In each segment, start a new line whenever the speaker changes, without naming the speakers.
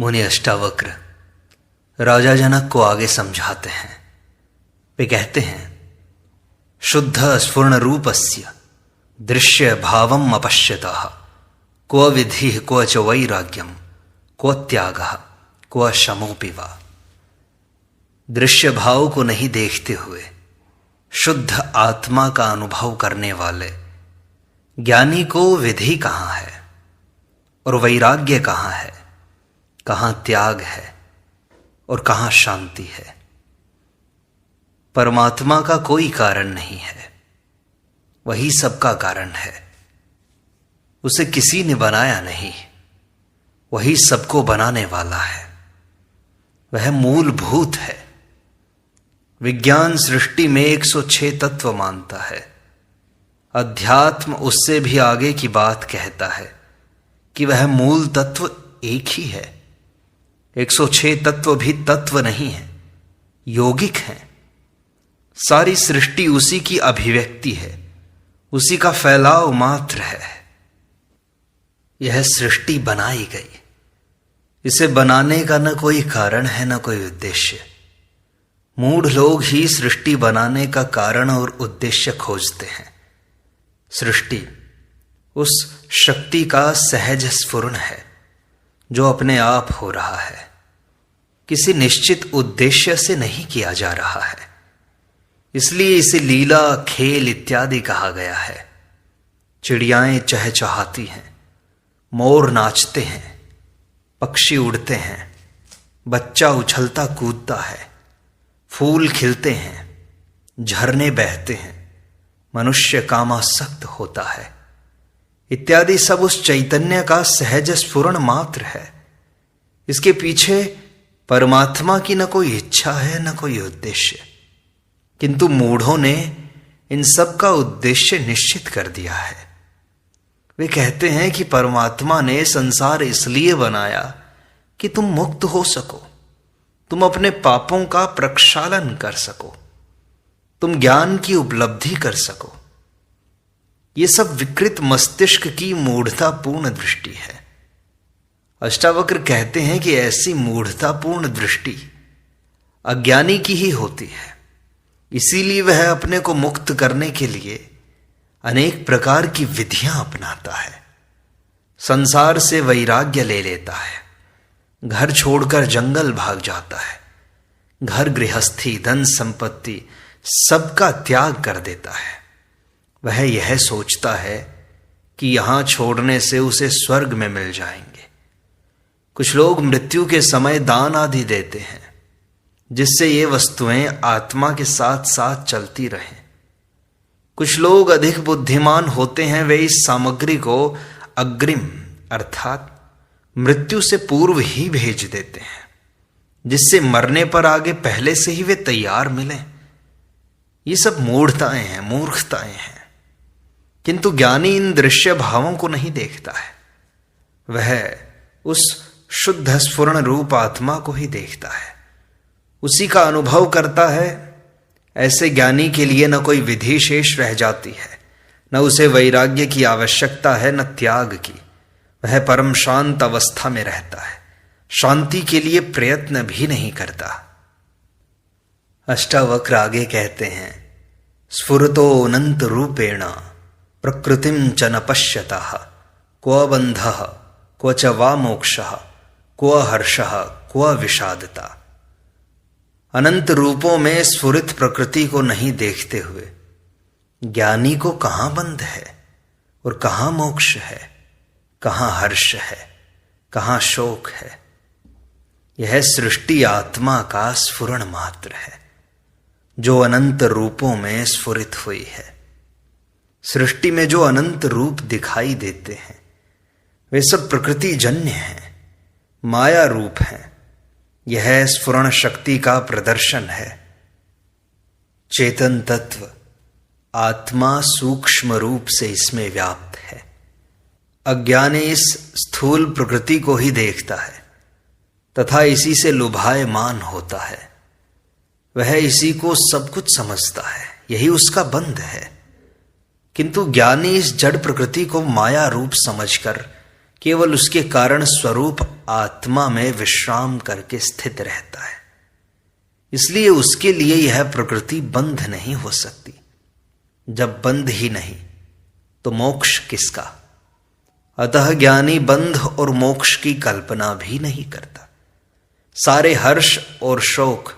मुनि अष्टावक्र राजा जनक को आगे समझाते हैं। वे कहते हैं, शुद्ध स्फुर्ण रूपस्य दृश्य भावम अपश्यतः क्व विधि क्व च वैराग्यम क्व त्यागः क्व शमोपि वा। दृश्य भाव को नहीं देखते हुए शुद्ध आत्मा का अनुभव करने वाले ज्ञानी को विधि कहाँ है और वैराग्य कहाँ है, कहाँ त्याग है और कहाँ शांति है। परमात्मा का कोई कारण नहीं है, वही सबका कारण है। उसे किसी ने बनाया नहीं, वही सबको बनाने वाला है। वह मूलभूत है। विज्ञान सृष्टि में 106 तत्व मानता है। अध्यात्म उससे भी आगे की बात कहता है कि वह मूल तत्व एक ही है। 106 तत्व भी तत्व नहीं है, यौगिक हैं। सारी सृष्टि उसी की अभिव्यक्ति है, उसी का फैलाव मात्र है। यह सृष्टि बनाई गई, इसे बनाने का न कोई कारण है न कोई उद्देश्य। मूढ़ लोग ही सृष्टि बनाने का कारण और उद्देश्य खोजते हैं। सृष्टि उस शक्ति का सहज स्फुरण है जो अपने आप हो रहा है, किसी निश्चित उद्देश्य से नहीं किया जा रहा है। इसलिए इसे लीला, खेल इत्यादि कहा गया है। चिड़ियाएं चहचहाती हैं, मोर नाचते हैं, पक्षी उड़ते हैं, बच्चा उछलता कूदता है, फूल खिलते हैं, झरने बहते हैं, मनुष्य कामासक्त होता है, इत्यादि सब उस चैतन्य का सहज स्फुरण मात्र है। इसके पीछे परमात्मा की न कोई इच्छा है न कोई उद्देश्य। किंतु मूढ़ों ने इन सब का उद्देश्य निश्चित कर दिया है। वे कहते हैं कि परमात्मा ने संसार इसलिए बनाया कि तुम मुक्त हो सको, तुम अपने पापों का प्रक्षालन कर सको, तुम ज्ञान की उपलब्धि कर सको। ये सब विकृत मस्तिष्क की मूढ़तापूर्ण दृष्टि है। अष्टावक्र कहते हैं कि ऐसी मूढ़तापूर्ण दृष्टि अज्ञानी की ही होती है। इसीलिए वह अपने को मुक्त करने के लिए अनेक प्रकार की विधियां अपनाता है। संसार से वैराग्य ले लेता है, घर छोड़कर जंगल भाग जाता है, घर गृहस्थी धन संपत्ति सबका त्याग कर देता है। वह यह सोचता है कि यहां छोड़ने से उसे स्वर्ग में मिल जाएंगे। कुछ लोग मृत्यु के समय दान आदि देते हैं जिससे ये वस्तुएं आत्मा के साथ साथ चलती रहें। कुछ लोग अधिक बुद्धिमान होते हैं, वे इस सामग्री को अग्रिम अर्थात मृत्यु से पूर्व ही भेज देते हैं जिससे मरने पर आगे पहले से ही वे तैयार मिलें। ये सब मूढ़ताएं हैं, मूर्खताएं हैं। किंतु ज्ञानी इन दृश्य भावों को नहीं देखता है, वह उस शुद्ध स्फुरण रूप आत्मा को ही देखता है, उसी का अनुभव करता है। ऐसे ज्ञानी के लिए न कोई विधि शेष रह जाती है, न उसे वैराग्य की आवश्यकता है न त्याग की। वह परम शांत अवस्था में रहता है, शांति के लिए प्रयत्न भी नहीं करता। अष्टावक्र आगे कहते हैं, स्फुरतो अनंत रूपेण प्रकृतिम च न पश्यतः क्व बंधः क्व च वा मोक्षः क्व हर्षः क्व विषादता। अनंत रूपों में स्फुरित प्रकृति को नहीं देखते हुए ज्ञानी को कहां बंध है और कहां मोक्ष है, कहां हर्ष है, कहां शोक है। यह सृष्टि आत्मा का स्फुरण मात्र है जो अनंत रूपों में स्फुरित हुई है। सृष्टि में जो अनंत रूप दिखाई देते हैं वे सब प्रकृति जन्य हैं, माया रूप हैं। यह स्फुरण शक्ति का प्रदर्शन है। चेतन तत्व आत्मा सूक्ष्म रूप से इसमें व्याप्त है। अज्ञानी इस स्थूल प्रकृति को ही देखता है तथा इसी से लुभायमान होता है। वह इसी को सब कुछ समझता है, यही उसका बंध है। किंतु ज्ञानी इस जड़ प्रकृति को माया रूप समझकर केवल उसके कारण स्वरूप आत्मा में विश्राम करके स्थित रहता है। इसलिए उसके लिए यह प्रकृति बंध नहीं हो सकती। जब बंध ही नहीं तो मोक्ष किसका? अतः ज्ञानी बंध और मोक्ष की कल्पना भी नहीं करता। सारे हर्ष और शोक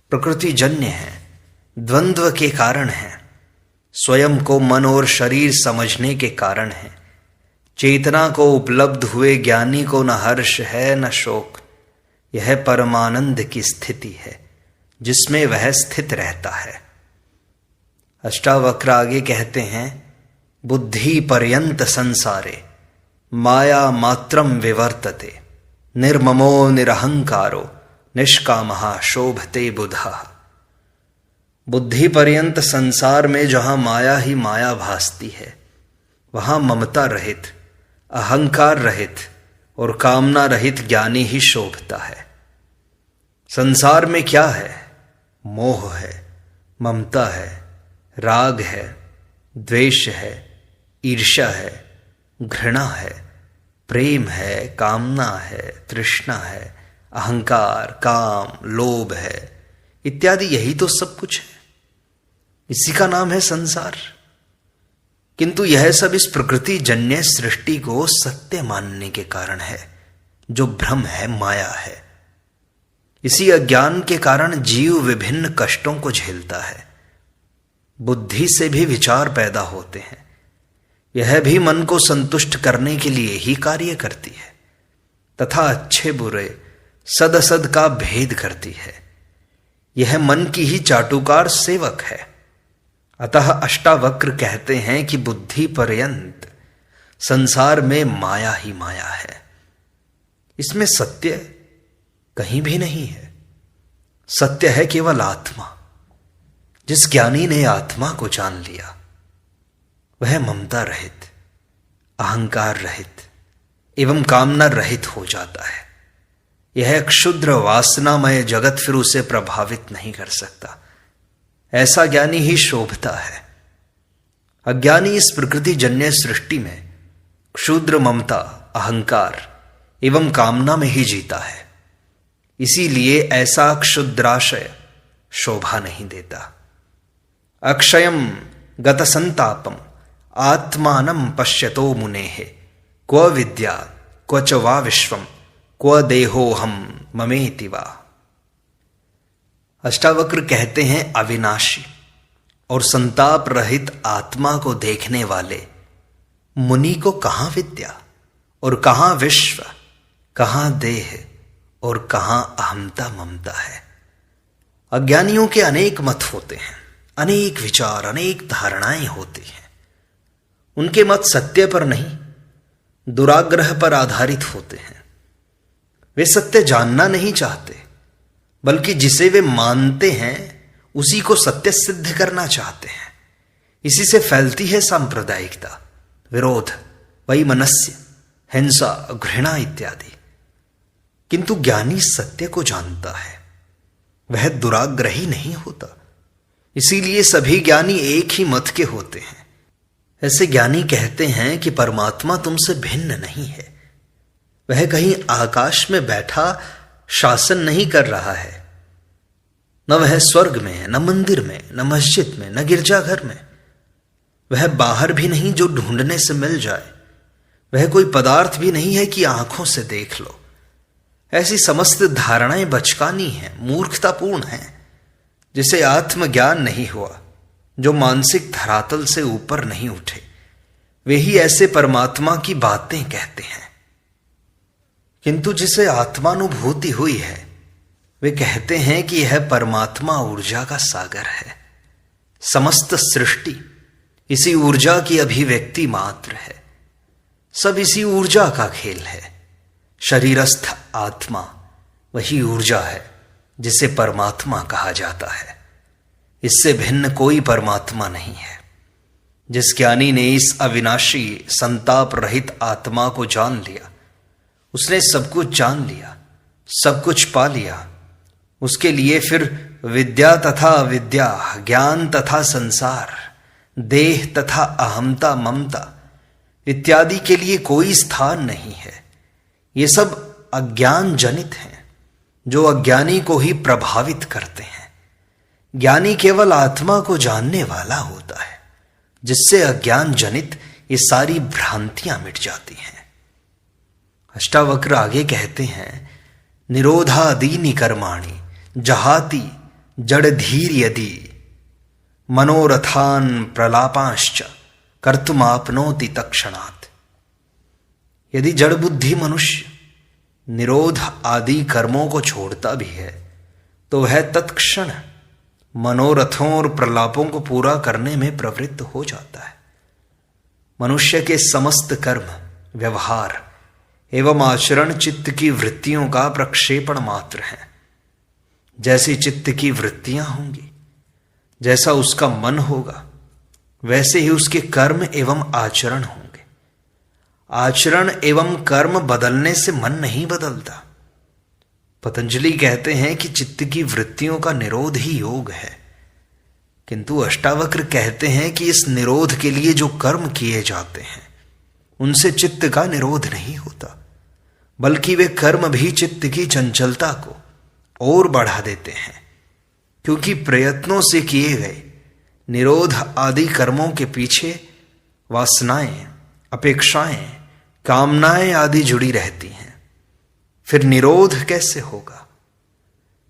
प्रकृति जन्य हैं, द्वंद्व के कारण हैं, स्वयं को मन और शरीर समझने के कारण हैं। चेतना को उपलब्ध हुए ज्ञानी को न हर्ष है न शोक। यह परमानंद की स्थिति है जिसमें वह स्थित रहता है। अष्टावक्र आगे कहते हैं, बुद्धि पर्यंत संसारे माया मात्रम विवर्तते, निर्ममो निरहंकारो निष्कामः शोभते बुधः। बुद्धि पर्यंत संसार में जहां माया ही माया भासती है, वहां ममता रहित, अहंकार रहित और कामना रहित ज्ञानी ही शोभता है। संसार में क्या है? मोह है, ममता है, राग है, द्वेष है, ईर्ष्या है, घृणा है, प्रेम है, कामना है, तृष्णा है, अहंकार, काम, लोभ है इत्यादि। यही तो सब कुछ है। इसी का नाम है संसार। किंतु यह सब इस प्रकृति जन्य सृष्टि को सत्य मानने के कारण है, जो भ्रम है, माया है। इसी अज्ञान के कारण जीव विभिन्न कष्टों को झेलता है। बुद्धि से भी विचार पैदा होते हैं, यह भी मन को संतुष्ट करने के लिए ही कार्य करती है तथा अच्छे बुरे सद असद का भेद करती है। यह मन की ही चाटुकार सेवक है। अतः अष्टावक्र कहते हैं कि बुद्धि पर्यंत संसार में माया ही माया है। इसमें सत्य कहीं भी नहीं है। सत्य है केवल आत्मा। जिस ज्ञानी ने आत्मा को जान लिया वह ममता रहित, अहंकार रहित एवं कामना रहित हो जाता है। यह क्षुद्र वासनामय जगत फिर उसे प्रभावित नहीं कर सकता। ऐसा ज्ञानी ही शोभता है। अज्ञानी इस प्रकृति जन्य सृष्टि में क्षुद्र ममता, अहंकार एवं कामना में ही जीता है। इसीलिए ऐसा क्षुद्राशय शोभा नहीं देता। अक्षयम गत संतापम आत्मानं पश्यतो मुनेः, क्व विद्या क्व च वा विश्वम क्व देहोहम ममेति वा। अष्टावक्र कहते हैं, अविनाशी और संताप रहित आत्मा को देखने वाले मुनि को कहां विद्या और कहां विश्व, कहां देह और कहां अहमता ममता है। अज्ञानियों के अनेक मत होते हैं, अनेक विचार, अनेक धारणाएं होती हैं। उनके मत सत्य पर नहीं, दुराग्रह पर आधारित होते हैं। वे सत्य जानना नहीं चाहते, बल्कि जिसे वे मानते हैं उसी को सत्य सिद्ध करना चाहते हैं। इसी से फैलती है सांप्रदायिकता, विरोध, वैमनस्य, हिंसा, घृणा इत्यादि। किंतु ज्ञानी सत्य को जानता है, वह दुराग्रही नहीं होता। इसीलिए सभी ज्ञानी एक ही मत के होते हैं। ऐसे ज्ञानी कहते हैं कि परमात्मा तुमसे भिन्न नहीं है। वह कहीं आकाश में बैठा शासन नहीं कर रहा है। न वह स्वर्ग में है, न मंदिर में, न मस्जिद में, न गिरजाघर में। वह बाहर भी नहीं जो ढूंढने से मिल जाए। वह कोई पदार्थ भी नहीं है कि आंखों से देख लो। ऐसी समस्त धारणाएं बचकानी हैं, मूर्खतापूर्ण हैं। जिसे आत्मज्ञान नहीं हुआ, जो मानसिक धरातल से ऊपर नहीं उठे, वे ही ऐसे परमात्मा की बातें कहते हैं। किंतु जिसे आत्मानुभूति हुई है, वे कहते हैं कि यह परमात्मा ऊर्जा का सागर है। समस्त सृष्टि इसी ऊर्जा की अभिव्यक्ति मात्र है। सब इसी ऊर्जा का खेल है। शरीरस्थ आत्मा वही ऊर्जा है जिसे परमात्मा कहा जाता है। इससे भिन्न कोई परमात्मा नहीं है। जिस ज्ञानी ने इस अविनाशी संताप रहित आत्मा को जान लिया, उसने सब कुछ जान लिया, सब कुछ पा लिया। उसके लिए फिर विद्या तथा अविद्या, ज्ञान तथा संसार, देह तथा अहमता ममता, इत्यादि के लिए कोई स्थान नहीं है। ये सब अज्ञान जनित हैं, जो अज्ञानी को ही प्रभावित करते हैं। ज्ञानी केवल आत्मा को जानने वाला होता है, जिससे अज्ञान जनित ये सारी भ्रांतियां मिट जाती हैं। अष्टावक्र आगे कहते हैं, निरोधादीनि कर्माणि जहाति जड़धीर यदि मनोरथान प्रलापांश्च कर्तुमाप्नोति तत्क्षणात्। यदि जड़ बुद्धि मनुष्य निरोध आदि कर्मों को छोड़ता भी है तो वह तत्क्षण मनोरथों और प्रलापों को पूरा करने में प्रवृत्त हो जाता है। मनुष्य के समस्त कर्म, व्यवहार एवं आचरण चित्त की वृत्तियों का प्रक्षेपण मात्र है। जैसी चित्त की वृत्तियां होंगी, जैसा उसका मन होगा, वैसे ही उसके कर्म एवं आचरण होंगे। आचरण एवं कर्म बदलने से मन नहीं बदलता। पतंजलि कहते हैं कि चित्त की वृत्तियों का निरोध ही योग है, किंतु अष्टावक्र कहते हैं कि इस निरोध के लिए जो कर्म किए जाते हैं उनसे चित्त का निरोध नहीं होता, बल्कि वे कर्म भी चित्त की चंचलता को और बढ़ा देते हैं। क्योंकि प्रयत्नों से किए गए निरोध आदि कर्मों के पीछे वासनाएं, अपेक्षाएं, कामनाएं आदि जुड़ी रहती हैं। फिर निरोध कैसे होगा?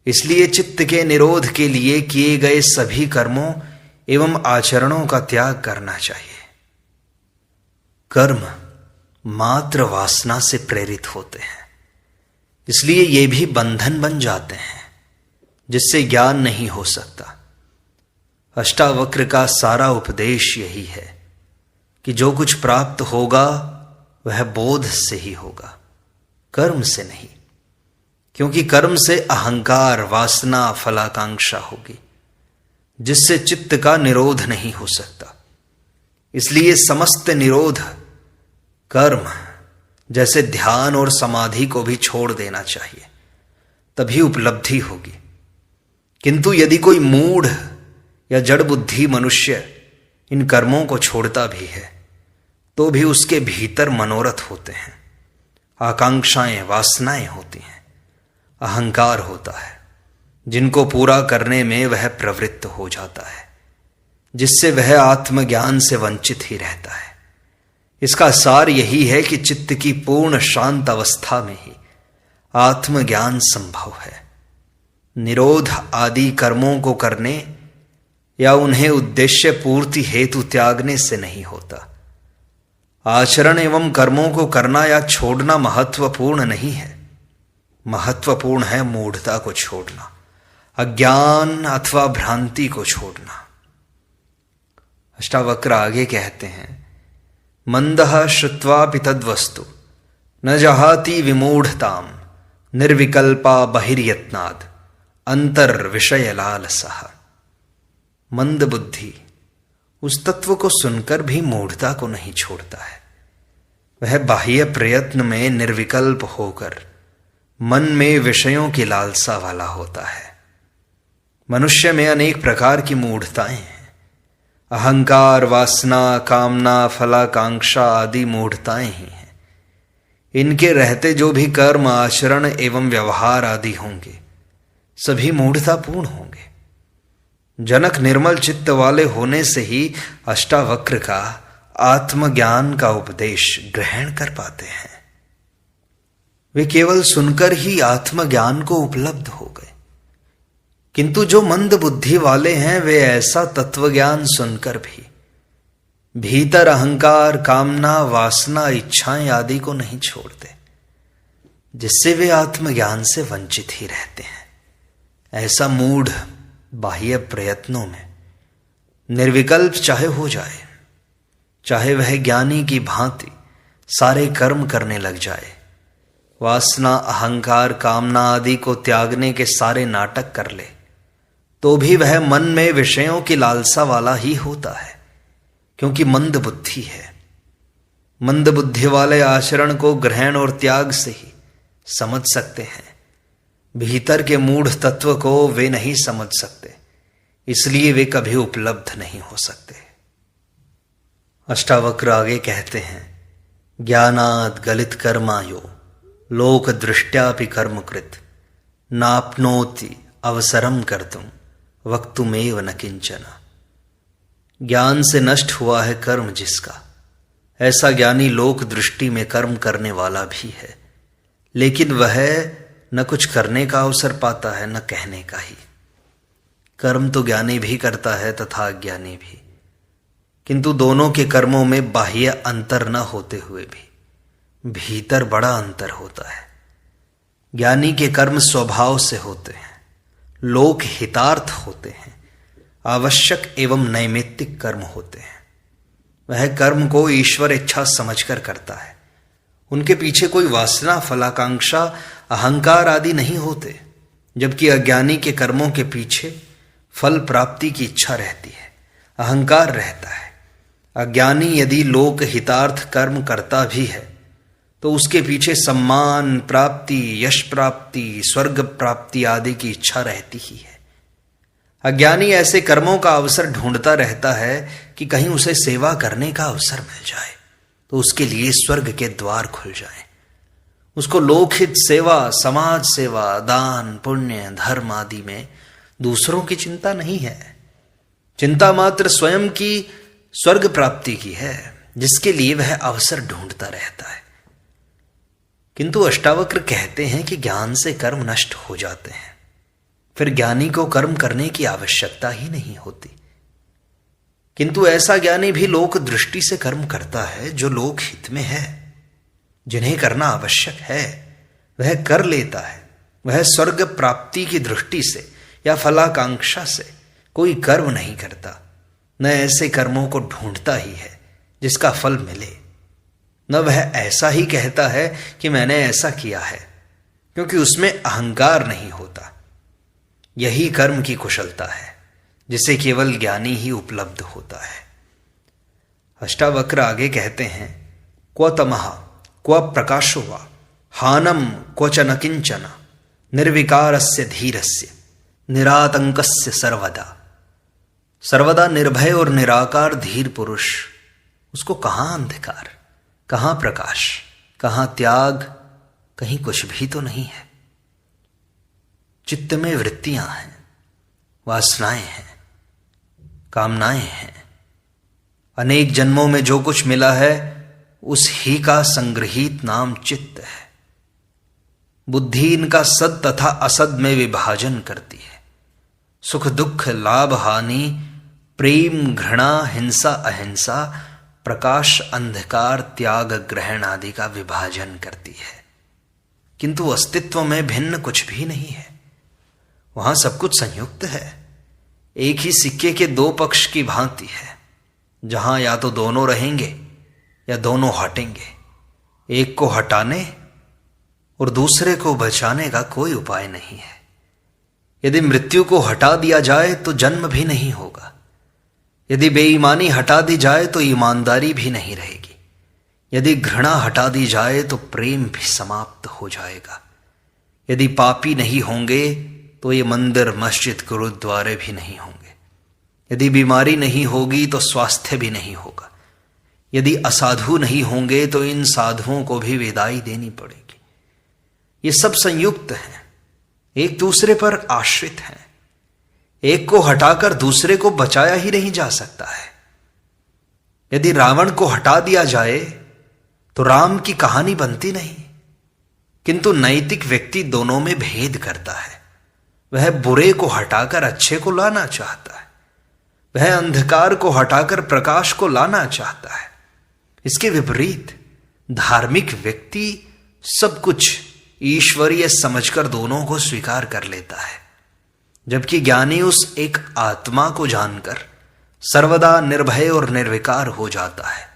इसलिए चित्त के निरोध के लिए किए गए सभी कर्मों एवं आचरणों का त्याग करना चाहिए। कर्म मात्र वासना से प्रेरित होते हैं, इसलिए ये भी बंधन बन जाते हैं, जिससे ज्ञान नहीं हो सकता। अष्टावक्र का सारा उपदेश यही है कि जो कुछ प्राप्त होगा वह बोध से ही होगा, कर्म से नहीं। क्योंकि कर्म से अहंकार, वासना, फलाकांक्षा होगी, जिससे चित्त का निरोध नहीं हो सकता। इसलिए समस्त निरोध कर्म जैसे ध्यान और समाधि को भी छोड़ देना चाहिए, तभी उपलब्धि होगी। किंतु यदि कोई मूढ़ या जड़ बुद्धि मनुष्य इन कर्मों को छोड़ता भी है तो भी उसके भीतर मनोरथ होते हैं, आकांक्षाएं, वासनाएं होती हैं, अहंकार होता है, जिनको पूरा करने में वह प्रवृत्त हो जाता है, जिससे वह आत्मज्ञान से वंचित ही रहता है। इसका सार यही है कि चित्त की पूर्ण शांत अवस्था में ही आत्मज्ञान संभव है। निरोध आदि कर्मों को करने या उन्हें उद्देश्य पूर्ति हेतु त्यागने से नहीं होता। आचरण एवं कर्मों को करना या छोड़ना महत्वपूर्ण नहीं है। महत्वपूर्ण है मूढ़ता को छोड़ना, अज्ञान अथवा भ्रांति को छोड़ना। अष्टावक्र आगे कहते हैं, मंदः श्रुत्वापि तद्वस्तु न जहाति विमूढ़ताम निर्विकल्पा बहिर्यत्नाद अंतर विषय लालसः। मंद बुद्धि उस तत्व को सुनकर भी मूढ़ता को नहीं छोड़ता है। वह बाह्य प्रयत्न में निर्विकल्प होकर मन में विषयों की लालसा वाला होता है। मनुष्य में अनेक प्रकार की मूढ़ताएं हैं। अहंकार, वासना, कामना, फलाकांक्षा आदि मूढ़ताएं ही हैं। इनके रहते जो भी कर्म, आचरण एवं व्यवहार आदि होंगे सभी मूढ़तापूर्ण होंगे। जनक निर्मल चित्त वाले होने से ही अष्टावक्र का आत्मज्ञान का उपदेश ग्रहण कर पाते हैं। वे केवल सुनकर ही आत्मज्ञान को उपलब्ध हो गए। किंतु जो मंद बुद्धि वाले हैं वे ऐसा तत्वज्ञान सुनकर भी भीतर अहंकार, कामना, वासना, इच्छाएं आदि को नहीं छोड़ते, जिससे वे आत्मज्ञान से वंचित ही रहते हैं। ऐसा मूढ़ बाह्य प्रयत्नों में निर्विकल्प चाहे हो जाए, चाहे वह ज्ञानी की भांति सारे कर्म करने लग जाए, वासना, अहंकार, कामना आदि को त्यागने के सारे नाटक कर ले, तो भी वह मन में विषयों की लालसा वाला ही होता है, क्योंकि मंद बुद्धि है। मंद बुद्धि वाले आचरण को ग्रहण और त्याग से ही समझ सकते हैं। भीतर के मूढ़ तत्व को वे नहीं समझ सकते, इसलिए वे कभी उपलब्ध नहीं हो सकते। अष्टावक्र आगे कहते हैं, ज्ञानाद् गलित कर्मायो लोक दृष्ट्यापि कर्मकृत नाप्नोति अवसरम कर्तुम वक्तुमेव न किंचन। ज्ञान से नष्ट हुआ है कर्म जिसका, ऐसा ज्ञानी लोक दृष्टि में कर्म करने वाला भी है, लेकिन वह न कुछ करने का अवसर पाता है न कहने का ही। कर्म तो ज्ञानी भी करता है तथा अज्ञानी भी, किंतु दोनों के कर्मों में बाह्य अंतर न होते हुए भी भीतर बड़ा अंतर होता है। ज्ञानी के कर्म स्वभाव से होते हैं, लोक हितार्थ होते हैं, आवश्यक एवं नैमित्तिक कर्म होते हैं। वह कर्म को ईश्वर इच्छा समझकर करता है, उनके पीछे कोई वासना, फलाकांक्षा, अहंकार आदि नहीं होते, जबकि अज्ञानी के कर्मों के पीछे फल प्राप्ति की इच्छा रहती है, अहंकार रहता है। अज्ञानी यदि लोक हितार्थ कर्म करता भी है तो उसके पीछे सम्मान प्राप्ति, यश प्राप्ति, स्वर्ग प्राप्ति आदि की इच्छा रहती ही है। अज्ञानी ऐसे कर्मों का अवसर ढूंढता रहता है कि कहीं उसे सेवा करने का अवसर मिल जाए तो उसके लिए स्वर्ग के द्वार खुल जाए। उसको लोकहित सेवा, समाज सेवा, दान, पुण्य, धर्म आदि में दूसरों की चिंता नहीं है। चिंता मात्र स्वयं की स्वर्ग प्राप्ति की है, जिसके लिए वह अवसर ढूंढता रहता है। किंतु अष्टावक्र कहते हैं कि ज्ञान से कर्म नष्ट हो जाते हैं, फिर ज्ञानी को कर्म करने की आवश्यकता ही नहीं होती। किंतु ऐसा ज्ञानी भी लोक दृष्टि से कर्म करता है जो लोक हित में है, जिन्हें करना आवश्यक है वह कर लेता है। वह स्वर्ग प्राप्ति की दृष्टि से या फलाकांक्षा से कोई कर्म नहीं करता, न ऐसे कर्मों को ढूंढता ही है जिसका फल मिले, न वह ऐसा ही कहता है कि मैंने ऐसा किया है, क्योंकि उसमें अहंकार नहीं होता। यही कर्म की कुशलता है जिसे केवल ज्ञानी ही उपलब्ध होता है। अष्टावक्र आगे कहते हैं, क्व तमः क्व प्रकाशो वा हानम क्वच न किंचन निर्विकारस्य धीरस्य निरातंकस्य सर्वदा। सर्वदा निर्भय और निराकार धीर पुरुष, उसको कहाँ अंधकार, कहाँ प्रकाश, कहाँ त्याग, कहीं कुछ भी तो नहीं है। चित्त में वृत्तियां हैं, वासनाएं हैं, कामनाएं हैं। अनेक जन्मों में जो कुछ मिला है उस ही का संग्रहित नाम चित्त है। बुद्धि इनका सद तथा असद में विभाजन करती है। सुख दुख, लाभ हानि, प्रेम घृणा, हिंसा अहिंसा, प्रकाश अंधकार, त्याग ग्रहण आदि का विभाजन करती है। किंतु अस्तित्व में भिन्न कुछ भी नहीं है, वहां सब कुछ संयुक्त है। एक ही सिक्के के दो पक्ष की भांति है, जहां या तो दोनों रहेंगे या दोनों हटेंगे। एक को हटाने और दूसरे को बचाने का कोई उपाय नहीं है। यदि मृत्यु को हटा दिया जाए तो जन्म भी नहीं होगा, यदि बेईमानी हटा दी जाए तो ईमानदारी भी नहीं रहेगी, यदि घृणा हटा दी जाए तो प्रेम भी समाप्त हो जाएगा, यदि पापी नहीं होंगे तो ये मंदिर, मस्जिद, गुरुद्वारे भी नहीं होंगे, यदि बीमारी नहीं होगी तो स्वास्थ्य भी नहीं होगा, यदि असाधु नहीं होंगे तो इन साधुओं को भी विदाई देनी पड़ेगी। ये सब संयुक्त हैं, एक दूसरे पर आश्रित हैं। एक को हटाकर दूसरे को बचाया ही नहीं जा सकता है। यदि रावण को हटा दिया जाए तो राम की कहानी बनती नहीं। किंतु नैतिक व्यक्ति दोनों में भेद करता है। वह बुरे को हटाकर अच्छे को लाना चाहता है, वह अंधकार को हटाकर प्रकाश को लाना चाहता है। इसके विपरीत धार्मिक व्यक्ति सब कुछ ईश्वरीय समझकर दोनों को स्वीकार कर लेता है, जबकि ज्ञानी उस एक आत्मा को जानकर सर्वदा निर्भय और निर्विकार हो जाता है।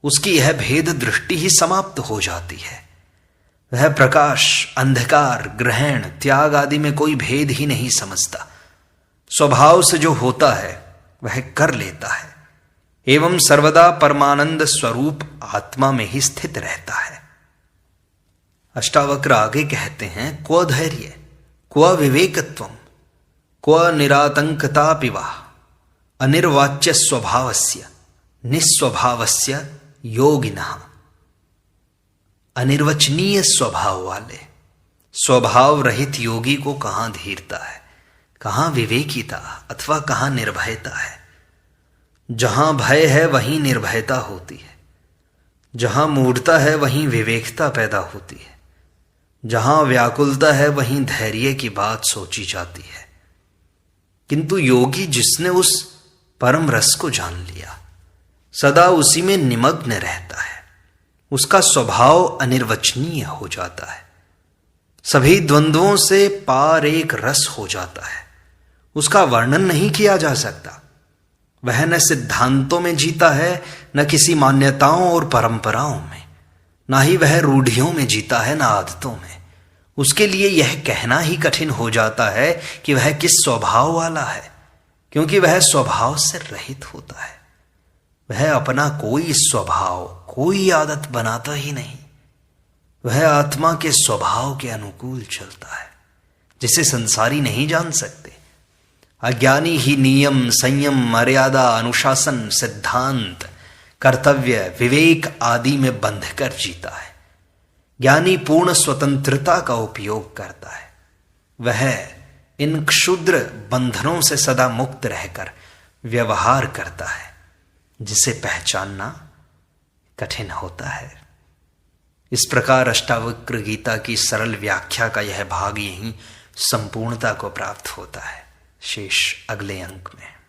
उसकी यह भेद दृष्टि ही समाप्त हो जाती है। वह प्रकाश, अंधकार, ग्रहण, त्याग आदि में कोई भेद ही नहीं समझता। स्वभाव से जो होता है वह कर लेता है एवं सर्वदा परमानंद स्वरूप आत्मा में ही स्थित रहता है। अष्टावक्र आगे कहते हैं, क्व धैर्य, क्व विवेकत्वम, क्व निरातंकता पिवा अनिर्वाच्य स्वभावस्य निस्वभावस्य योगिनः। अनिर्वचनीय स्वभाव वाले, स्वभाव रहित योगी को कहां धीरता है, कहां विवेकिता अथवा कहां निर्भयता है। जहां भय है वहीं निर्भयता होती है, जहां मूढ़ता है वहीं विवेकता पैदा होती है, जहां व्याकुलता है वहीं धैर्य की बात सोची जाती है। किंतु योगी जिसने उस परम रस को जान लिया, सदा उसी में निमग्न रहता है, उसका स्वभाव अनिर्वचनीय हो जाता है, सभी द्वंद्वों से पार एक रस हो जाता है, उसका वर्णन नहीं किया जा सकता। वह न सिद्धांतों में जीता है, न किसी मान्यताओं और परंपराओं में, ना ही वह रूढ़ियों में जीता है, न आदतों में। उसके लिए यह कहना ही कठिन हो जाता है कि वह किस स्वभाव वाला है, क्योंकि वह स्वभाव से रहित होता है। वह अपना कोई स्वभाव, कोई आदत बनाता ही नहीं, वह आत्मा के स्वभाव के अनुकूल चलता है, जिसे संसारी नहीं जान सकते। अज्ञानी ही नियम, संयम, मर्यादा, अनुशासन, सिद्धांत, कर्तव्य, विवेक आदि में बंधकर जीता है। ज्ञानी पूर्ण स्वतंत्रता का उपयोग करता है। वह इन क्षुद्र बंधनों से सदा मुक्त रहकर व्यवहार करता है, जिसे पहचानना कठिन होता है। इस प्रकार अष्टावक्र गीता की सरल व्याख्या का यह भाग यहीं संपूर्णता को प्राप्त होता है। शेष अगले अंक में।